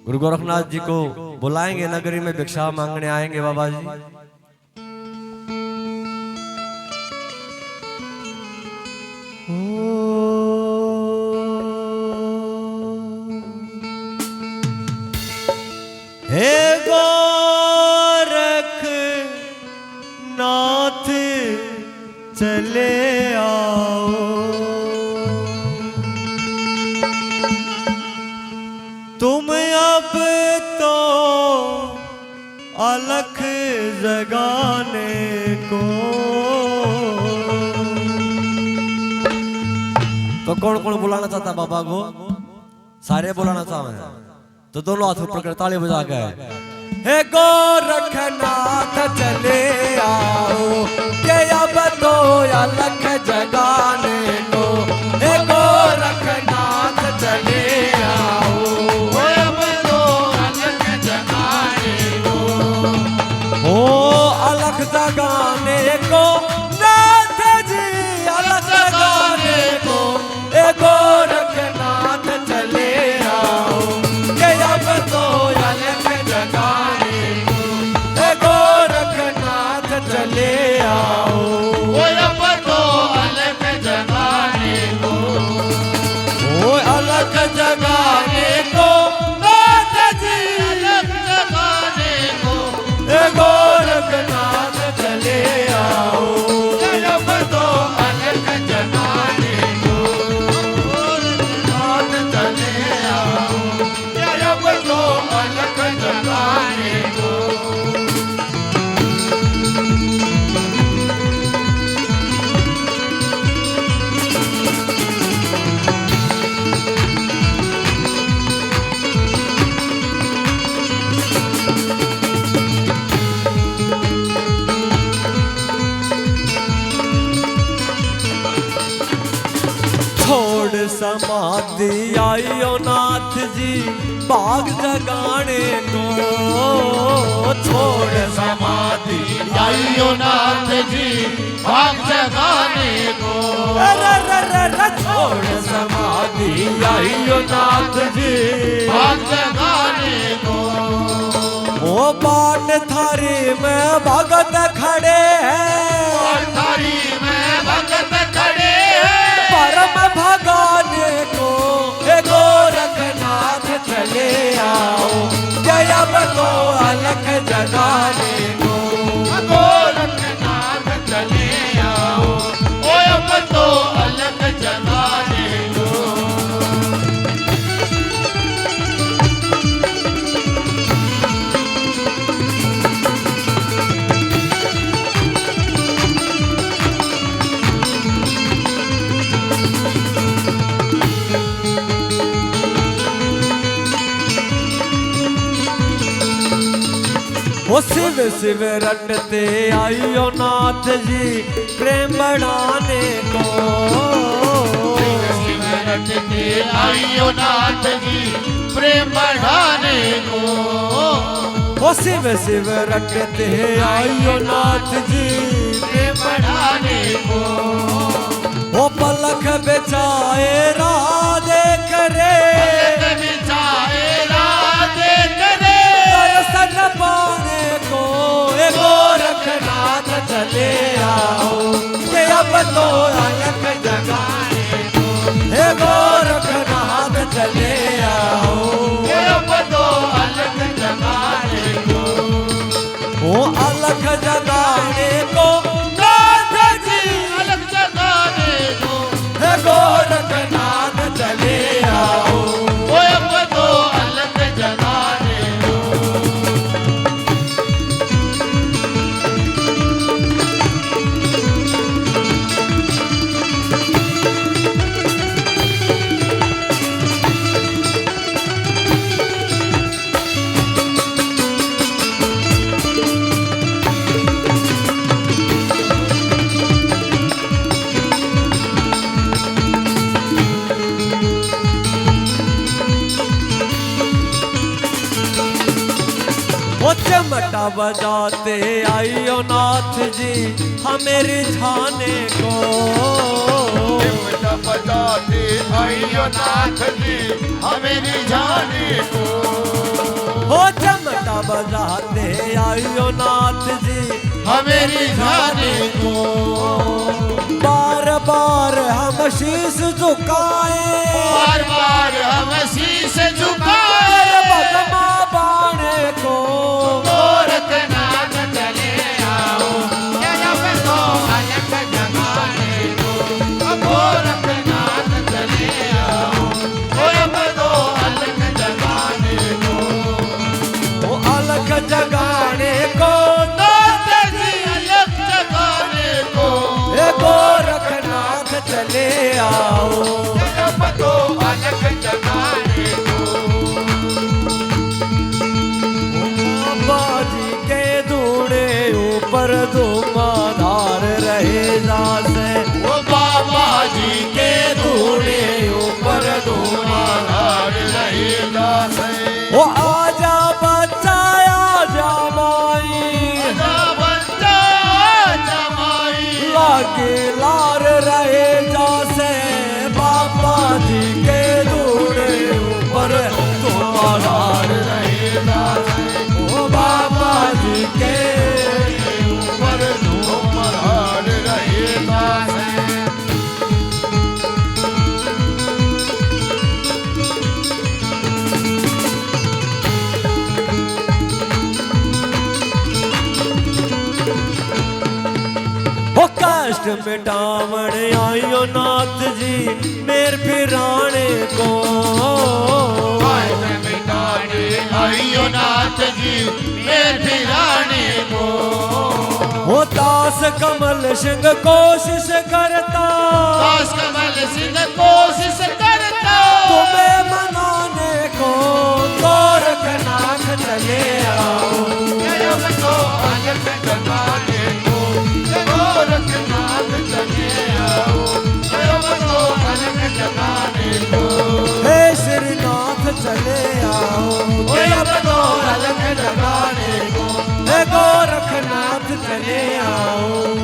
गुरु गोरखनाथ जी को बुलाएंगे, नगरी में भिक्षा मांगने आएंगे बाबा जी। हे गोरख नाथ चले आओ, तुम अब तो अलख जगाने को। तो कौन कौन बुलाना चाहता बाबा को? सारे बुलाना चाहते, तो दोनों हाथ ऊपर कर ताली बजा के हे गोरखनाथ चले आओ, के अब तो अलख जगाने को। हे गोरखनाथ चले आओ, अब तो अलख जगाने को। ओ अलख जगाने को नाथ जी, अलख जगाने को। हे गोरखनाथ चले आओ, के अब तो अलख जगाने को। हे गोरखनाथ चले आओ, अब तो अलख जगाने को। ओ अलख जगाने को नाथ जी, अलख जगाने को। हे गोरखनाथ चले आओ, अब तो अलख जगाने को। गोरखनाथ चले आओ, अब तो अलख जगाने को। छोड़ समाधि आइयो नाथ जी, बाग जगाने को। छोड़ समाधि आइयो नाथ जी, भाग जगाने को। छोड़ समाधि आइयो नाथ जी, भाग जगाने को। ओ बाट थारी में भगत खड़े हैं, थारी में भगत खड़े हैं, परम भगाने को। हे गोरखनाथ चले आओ, जय अब तो अलख जगाने को। गोरखनाथ चले आओ, ओ अब तो अलख जगाने को। ओ शिव शिव रटते आइयो नाथ जी, प्रेम बढ़ाने को। शिव रटते आइयो नाथ जी, प्रेम बढ़ाने को। ओ शिव शिव रटते आइयो नाथ जी, प्रेम बढ़ाने को। ओ पलक बेचाए राह देख रे, पलक बिछाए राधे करे, दर्शन पाने को। हे गोरखनाथ चले आओ, के अब तो अलख जगाने को। हे गोरखनाथ चले आओ, अब तो अलख जगाने को। ओ अलख जगाने को नाथ जी, अलख जगाने को। हे गोरखनाथ चले आओ। अब तो अलख जगाने को। ओ चमटा बजाते आइयो नाथ जी, हमें रिझाने को। चिमटा बजाते आइयो नाथ जी, हमें रिझाने को। बजाते आइयो नाथ जी हमेरी जाने को। बार बार हम शीश झुकाए, बार बार हम शीश झुकाए, बदमा बाणे को गोरखनाथ चले आओ, जब तो अलग जगाने को। गोरखनाथ चले आओ, जब तो अलग जगाने को। वो अलग जगाने को नाथ जी अलग जगाने को। हे गोरखनाथ चले आओ, जब तो अलग जगाने को। बाजी के धूणे ऊपर धुआंधार रहे जासे, वो बाबा जी के धूणे ऊपर धुआंधार रहेगा से। वो आजा बच्चा आजा माई, आजा बच्चा जमाई, लागे लार रहे जासे, बाबा जी के धूणे ऊपर धुआंधार रहेगा से। ओ बाबा जी के ऊपर धुआंधार रहेगा से। वो कष्ट मिटावण आइयो नाथ जी मेर फिराने को। आइयो नाथ जी मेरे फिराने को। वो दास कमल सिंह कोशिश करता, दास कमल सिंह कोशिश करता, तुम्हें मनाने को गोरखनाथ चले आओ, जब तो अलग जगाने को। गोरखनाथ चले आओ, जब तो अलग जगाने को। हे श्रीनाथ चले आओ, जब तो अलग जगाने को। हे गोरखनाथ चले आओ।